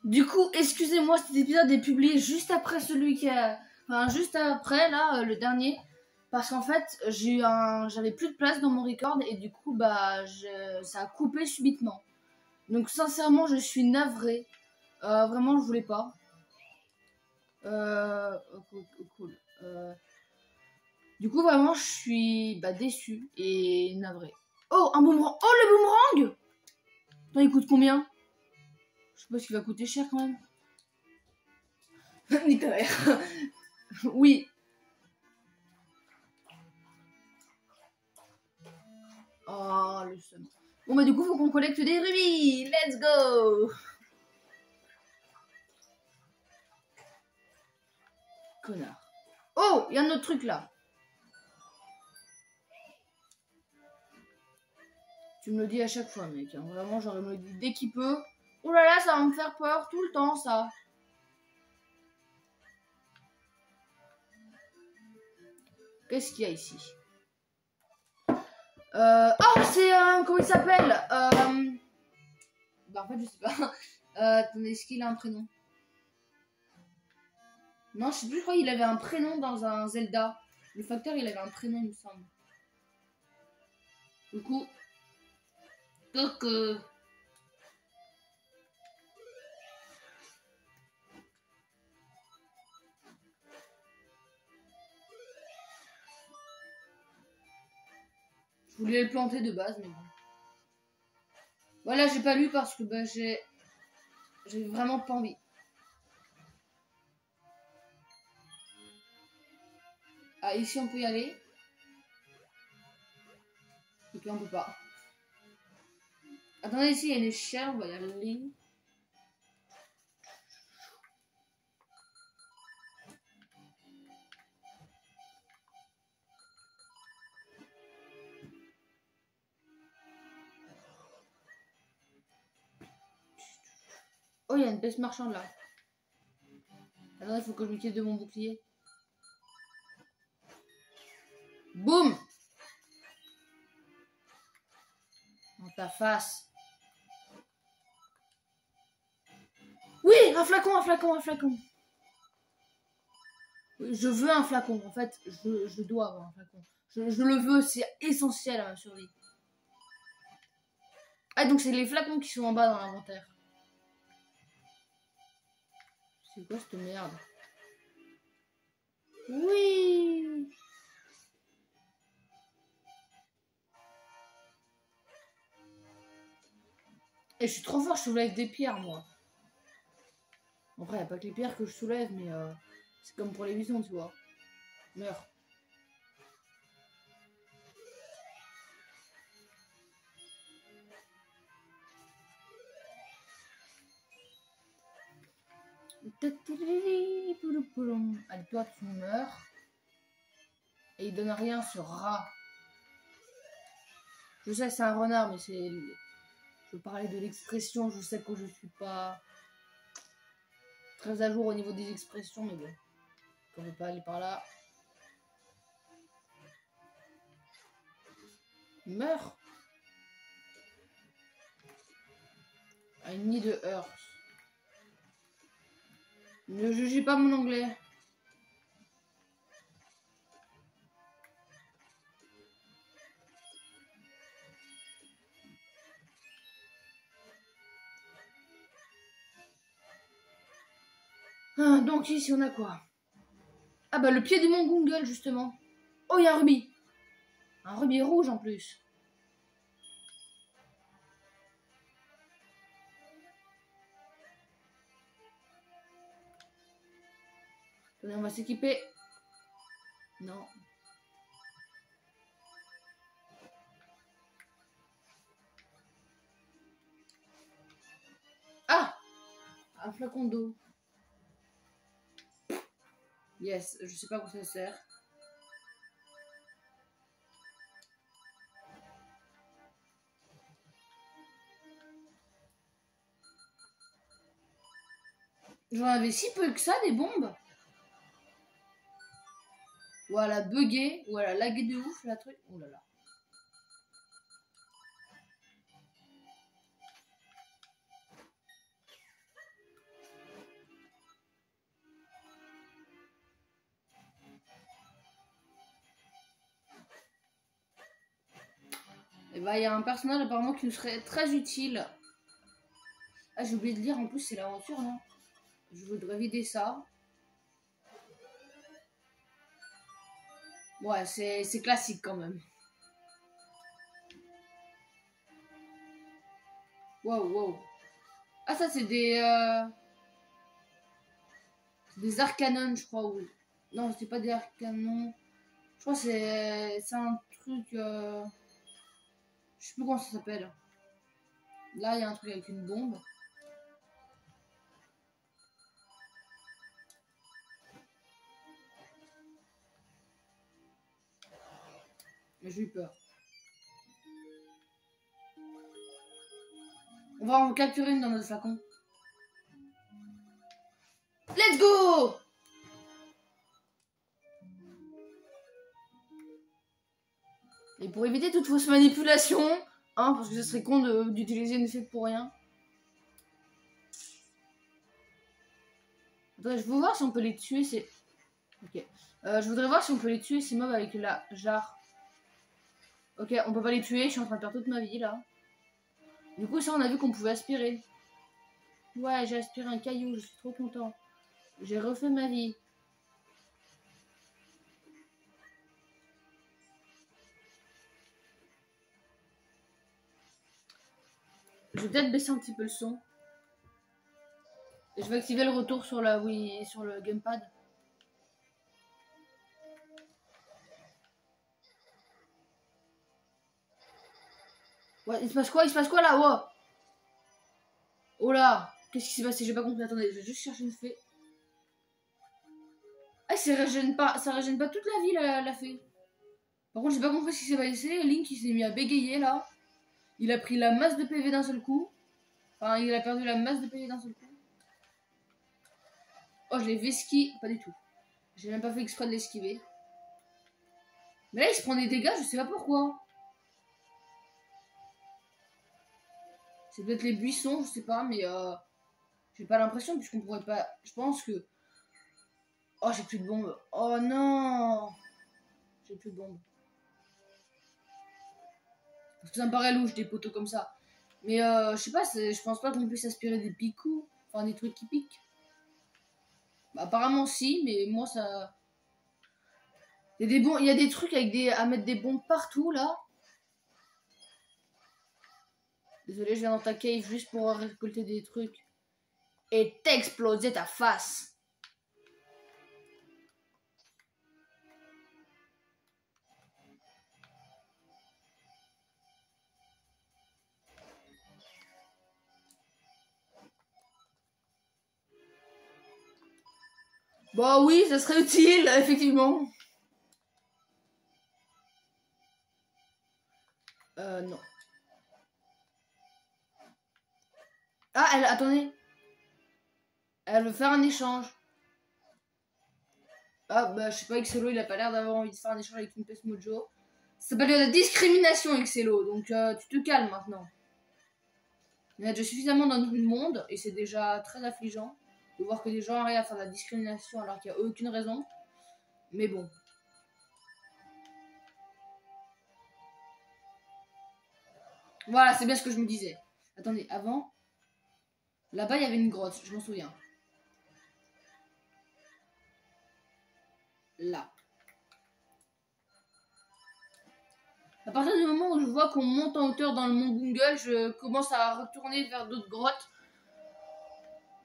Du coup, excusez-moi, cet épisode est publié juste après celui qui a... Enfin, juste après, là, le dernier. Parce qu'en fait, j'avais plus de place dans mon record et du coup, bah, ça a coupé subitement. Donc, sincèrement, je suis navrée. Vraiment, je voulais pas. Cool. Du coup, vraiment, je suis déçue et navrée. Oh, un boomerang. Oh, le boomerang. Attends, il coûte combien? Je sais pas s'il va coûter cher quand même. Nique ta mère. Oui. Oh, le seum. Bon, bah, du coup, faut qu'on collecte des rubis. Let's go. Connard. Oh, il y a un autre truc là. Tu me le dis à chaque fois, mec. Hein. Vraiment, genre, il me le dit dès qu'il peut. Oh là là, ça va me faire peur tout le temps, ça. Qu'est-ce qu'il y a ici? Oh, c'est comment il s'appelle? Bah, en fait, je sais pas. Attendez, est-ce qu'il a un prénom? Non, je sais plus, je crois qu'il avait un prénom dans un Zelda. Le facteur, il avait un prénom, il me semble. Du coup... Je voulais le planter de base, mais bon. Voilà, j'ai pas lu parce que bah, j'ai vraiment pas envie. Ah, ici on peut y aller. Et puis on peut pas. Attendez, ici il y a une échelle, on va y aller. Oh, il y a une pièce marchande là. Attendez, il faut que je m'utilise de mon bouclier. Boum! Dans ta face. Oui, un flacon, un flacon, un flacon. Je veux un flacon, en fait, je dois avoir un flacon. Je le veux, c'est essentiel à ma survie. Ah, donc c'est les flacons qui sont en bas dans l'inventaire. C'est quoi cette merde? Oui! Et je suis trop fort, je soulève des pierres, moi. Après, il n'y a pas que les pierres que je soulève, mais c'est comme pour les buissons, tu vois. Meurs. Allez, toi, tu meurs. Et il donne rien, ce rat. Je sais, c'est un renard, mais c'est... Je parlais de l'expression, je sais que je suis pas très à jour au niveau des expressions, mais bon. On ne peut pas aller par là. Meurs. I need the earth. Ne jugez pas mon anglais. Ah, donc ici on a quoi? Ah bah le pied du mont Gungle justement. Oh, il y a un rubis. Un rubis rouge en plus. Attendez, on va s'équiper. Non. Ah, un flacon d'eau. Yes, je sais pas à quoi ça sert. J'en avais si peu que ça, des bombes. Ou elle a bugué, ou elle a lagué de ouf, la truc. Oh là là. bah, il y a un personnage apparemment qui nous serait très utile. Ah, j'ai oublié de lire, en plus c'est l'aventure, non? Je voudrais vider ça. Ouais, c'est classique quand même. Wow, wow. Ah, ça c'est des arcanons, je crois. Oui. Non, c'est pas des arcanons. Je crois que c'est un truc... Je sais plus comment ça s'appelle. Là, il y a un truc avec une bombe. Mais j'ai eu peur. On va en capturer une dans notre flacon. Let's go! Et pour éviter toute fausse manipulation, hein, parce que ce serait con d'utiliser une effet pour rien. Attends, je veux voir si on peut les tuer, c'est... Ok. Je voudrais voir si on peut les tuer, ces mobs, avec la jarre. Ok, on peut pas les tuer, je suis en train de perdre toute ma vie, là. Du coup, ça, on a vu qu'on pouvait aspirer. Ouais, j'ai aspiré un caillou, je suis trop content. J'ai refait ma vie. Je vais peut-être baisser un petit peu le son. Et je vais activer le retour sur la Wii, sur le gamepad. Ouais, il se passe quoi? Il se passe quoi là? Oh, oh là! Qu'est-ce qui s'est passé? J'ai pas compris. Attendez, je vais juste chercher une fée. Ah, ça régène pas toute la vie, la fée. Par contre, j'ai pas compris ce qui s'est passé. Link, il s'est mis à bégayer là. Il a pris la masse de PV d'un seul coup. Enfin, il a perdu la masse de PV d'un seul coup. Oh, je l'ai vesqui. Pas du tout. J'ai même pas fait exprès de l'esquiver. Mais là, il se prend des dégâts, je sais pas pourquoi. C'est peut-être les buissons, je sais pas, mais j'ai pas l'impression, puisqu'on pourrait pas... Je pense que... Oh, j'ai plus de bombes. Oh non! J'ai plus de bombes. Parce que ça me paraît louche, des poteaux comme ça. Mais je sais pas, je pense pas qu'on puisse aspirer des picots. Enfin, des trucs qui piquent. Bah, apparemment si, mais moi ça... Il y a des trucs avec à mettre des bombes partout, là. Désolé, je viens dans ta cave juste pour récolter des trucs. Et t'exploser ta face. Bah oui, ça serait utile, effectivement. Non. Ah, attendez. Elle veut faire un échange. Ah, bah, je sais pas, Excello, il a pas l'air d'avoir envie de faire un échange avec une pièce Mojo. Ça s'appelle de la discrimination, Excello, donc tu te calmes maintenant. Il y en a déjà suffisamment dans le monde, et c'est déjà très affligeant de voir que des gens arrivent à faire de la discrimination alors qu'il n'y a aucune raison. Mais bon. Voilà, c'est bien ce que je me disais. Attendez, avant, là-bas, il y avait une grotte, je m'en souviens. Là. À partir du moment où je vois qu'on monte en hauteur dans le mont Bungle, je commence à retourner vers d'autres grottes.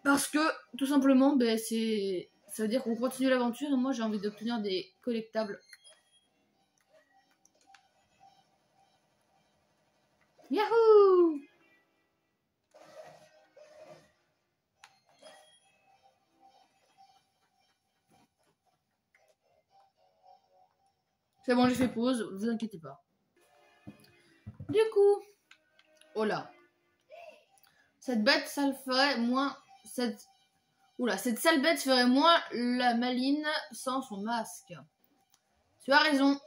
Parce que, tout simplement, ben, ça veut dire qu'on continue l'aventure et moi j'ai envie d'obtenir des collectables. Yahoo! C'est bon, j'ai fait pause, vous inquiétez pas. Du coup, oh là. Cette bête, ça le ferait moins... Cette sale bête ferait moins la maline sans son masque. Tu as raison.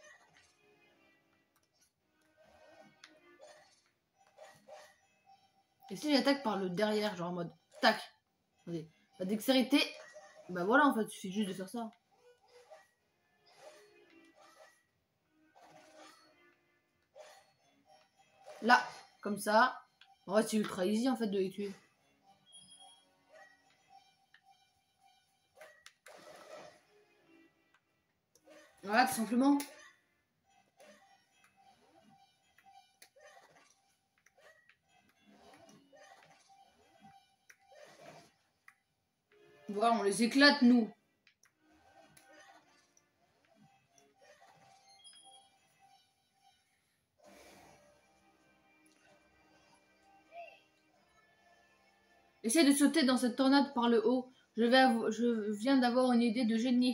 Et si j'attaque par le derrière, genre en mode tac. Attendez. La dextérité, bah voilà en fait, il suffit juste de faire ça. Là, comme ça. En vrai, c'est ultra easy en fait de les tuer. Voilà, tout simplement. Voilà, on les éclate, nous. Essaye de sauter dans cette tornade par le haut. Je viens d'avoir une idée de génie.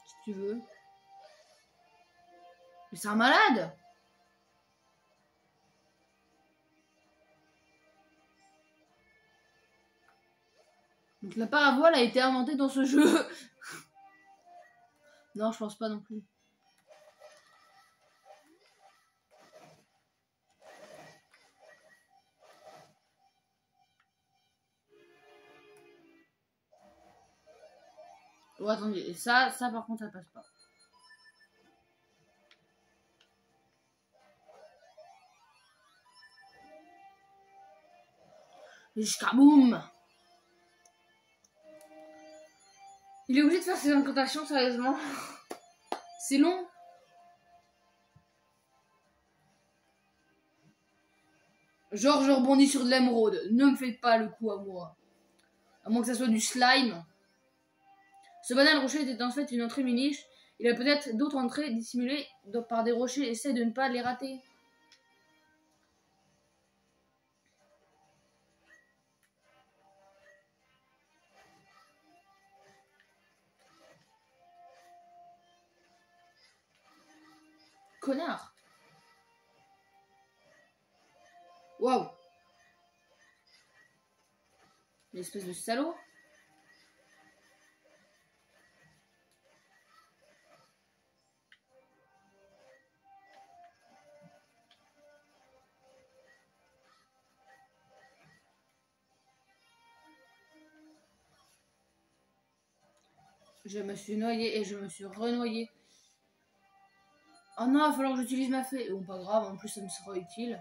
Si tu veux. Mais c'est un malade. Donc la paravoile a été inventée dans ce jeu. Non, je pense pas non plus. Oh, attendez, ça par contre, ça passe pas. Kaboum! Il est obligé de faire ses incantations, sérieusement. C'est long. Genre, je rebondis sur de l'émeraude. Ne me faites pas le coup à moi. À moins que ça soit du slime. Ce banal rocher était en fait une entrée miniche. Il y a peut-être d'autres entrées dissimulées par des rochers. Essaye de ne pas les rater. Connard. Waouh. L'espèce de salaud. Je me suis noyé et je me suis renoyé. Oh non, il va falloir que j'utilise ma fée. Bon, pas grave, en plus ça me sera utile.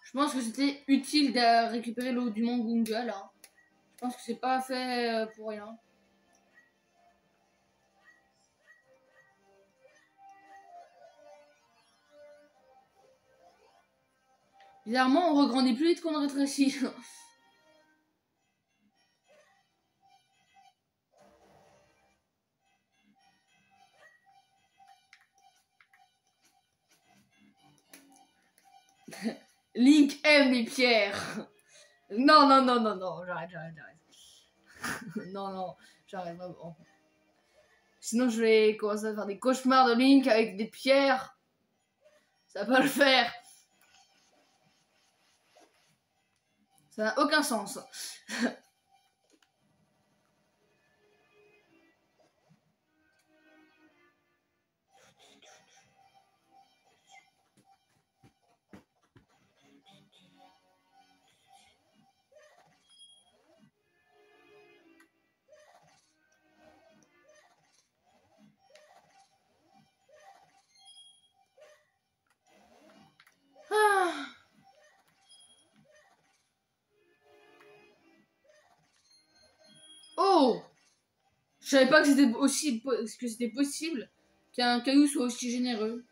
Je pense que c'était utile de récupérer l'eau du mont Gunga là. Je pense que c'est pas fait pour rien. Bizarrement, on regrandit plus vite qu'on rétrécit. Link aime les pierres. Non, non, non, non, non, j'arrête. Non, non, j'arrête vraiment. Sinon, je vais commencer à faire des cauchemars de Link avec des pierres. Ça va pas le faire. Ça n'a aucun sens. Ah. Oh! Je savais pas que c'était possible qu'un caillou soit aussi généreux.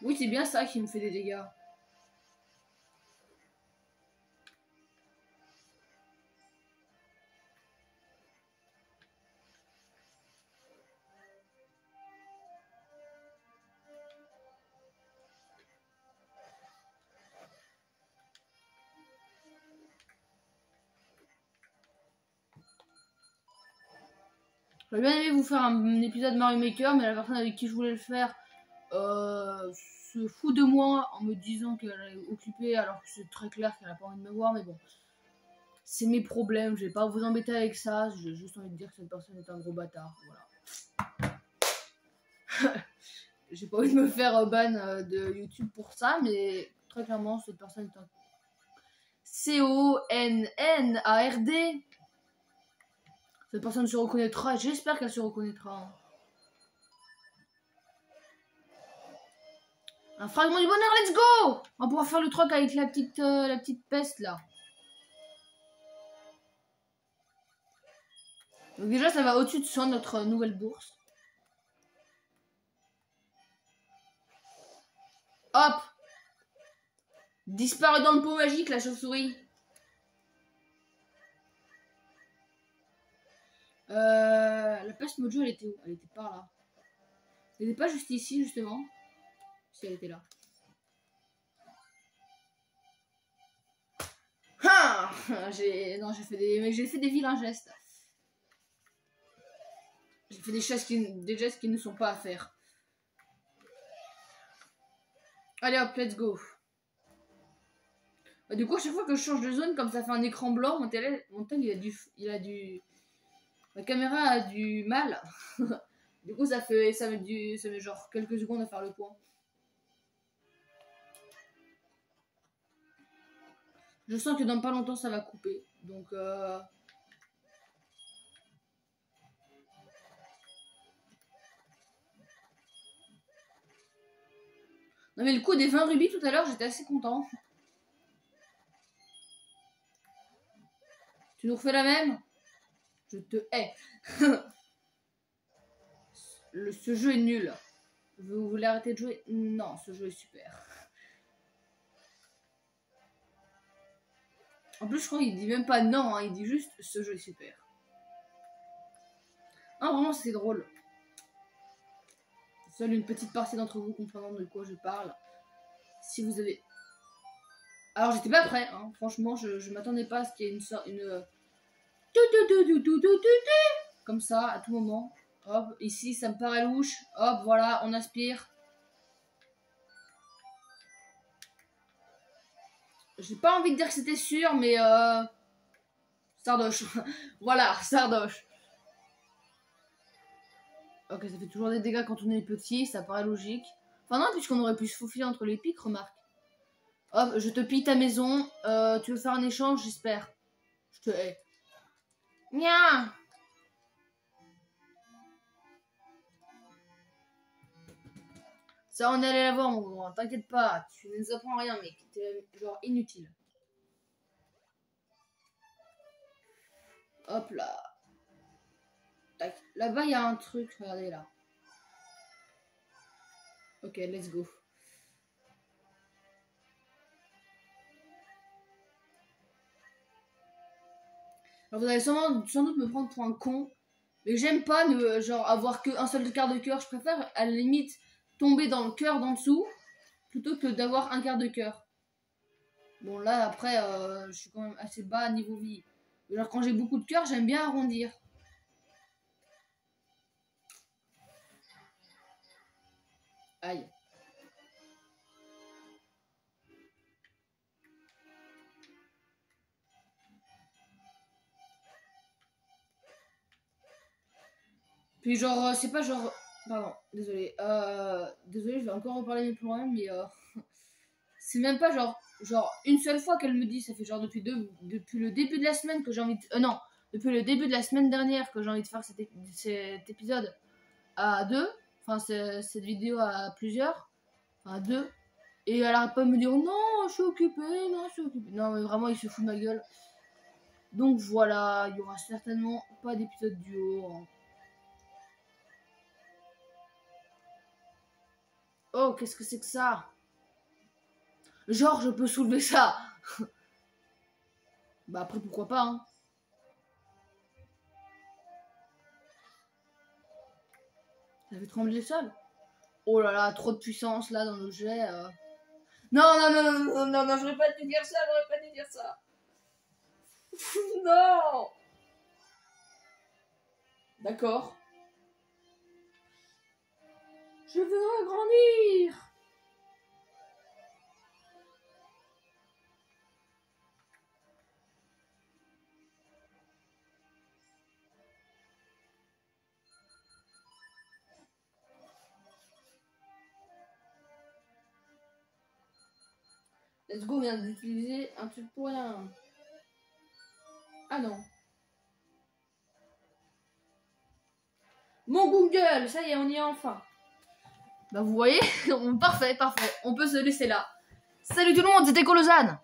Oui, c'est bien ça qui me fait des dégâts. J'aurais bien aimé vous faire un épisode Mario Maker, mais la personne avec qui je voulais le faire se se fout de moi en me disant qu'elle est occupée alors que c'est très clair qu'elle a pas envie de me voir, mais bon. C'est mes problèmes, je vais pas vous embêter avec ça, j'ai juste envie de dire que cette personne est un gros bâtard, voilà. J'ai pas envie de me faire ban de YouTube pour ça, mais très clairement, cette personne est un C-O-N-N-A-R-D. Cette personne se reconnaîtra, j'espère qu'elle se reconnaîtra. Un fragment du bonheur, let's go! On va pouvoir faire le troc avec la petite peste là. Donc déjà, ça va au-dessus de ça, notre nouvelle bourse. Hop! Disparu dans le pot magique, la chauve-souris. La peste mojo, elle était où? Elle était par là. Elle était pas juste ici, justement. Si, elle était là. Ah! J'ai fait des vilains gestes. J'ai fait des gestes qui ne sont pas à faire. Allez hop, let's go. Du coup, à chaque fois que je change de zone, comme ça fait un écran blanc, mon tel la caméra a du mal. Du coup, ça met genre quelques secondes à faire le point. Je sens que dans pas longtemps, ça va couper. Donc, non mais le coup des 20 rubis tout à l'heure, j'étais assez content. Tu nous refais la même? Je te hais. Ce jeu est nul. Vous voulez arrêter de jouer? Non, ce jeu est super. En plus, je crois qu'il dit même pas non, hein, il dit juste ce jeu est super. Ah, vraiment, c'est drôle. Seule une petite partie d'entre vous comprendront de quoi je parle. Si vous avez... Alors, j'étais pas prêt, hein. Franchement, je m'attendais pas à ce qu'il y ait une... Comme ça, à tout moment. Hop, ici, ça me paraît louche. Hop, voilà, on aspire. J'ai pas envie de dire que c'était sûr, mais Sardoche. Voilà, Sardoche. Ok, ça fait toujours des dégâts quand on est petit, ça paraît logique. Enfin non, puisqu'on aurait pu se faufiler entre les pics, remarque. Hop, je te pille ta maison. Tu veux faire un échange, j'espère. Je te hais. Nya. Ça, on est allé la voir, mon grand. T'inquiète pas, tu ne nous apprends rien, mec. T'es genre inutile. Hop là. Tac. Là-bas, il y a un truc. Regardez là. Ok, let's go. Alors, vous allez sans doute me prendre pour un con. Mais j'aime pas genre avoir qu'un seul quart de cœur. Je préfère à la limite tomber dans le cœur d'en dessous plutôt que d'avoir un quart de cœur. Bon là après je suis quand même assez bas niveau vie. Genre quand j'ai beaucoup de cœur, j'aime bien arrondir. Aïe. Puis genre c'est pas genre... Pardon, désolé. Désolé, je vais encore reparler de mes problèmes, mais c'est même pas genre une seule fois qu'elle me dit, ça fait genre depuis le début de la semaine que j'ai envie de... non, depuis le début de la semaine dernière que j'ai envie de faire cet épisode à deux. Enfin cette vidéo à plusieurs. Enfin à deux. Et elle arrête pas de me dire non, je suis occupée, non, je suis occupée. Non, mais vraiment, il se fout de ma gueule. Donc voilà, il y aura certainement pas d'épisode duo. Hein. Oh, qu'est-ce que c'est que ça? Genre, je peux soulever ça. Bah après, pourquoi pas, hein. Ça fait trembler le sol. Oh là là, trop de puissance là dans le jet. Non, non, non, non, non, non, non, j'aurais pas dû dire ça, j'aurais pas dû dire ça. Non. D'accord. Je veux agrandir. Let's go, on vient d'utiliser un truc pour rien. Ah non. Mon Google, ça y est, on y est enfin. Bah vous voyez, parfait, parfait. On peut se laisser là. Salut tout le monde, c'était Colosane.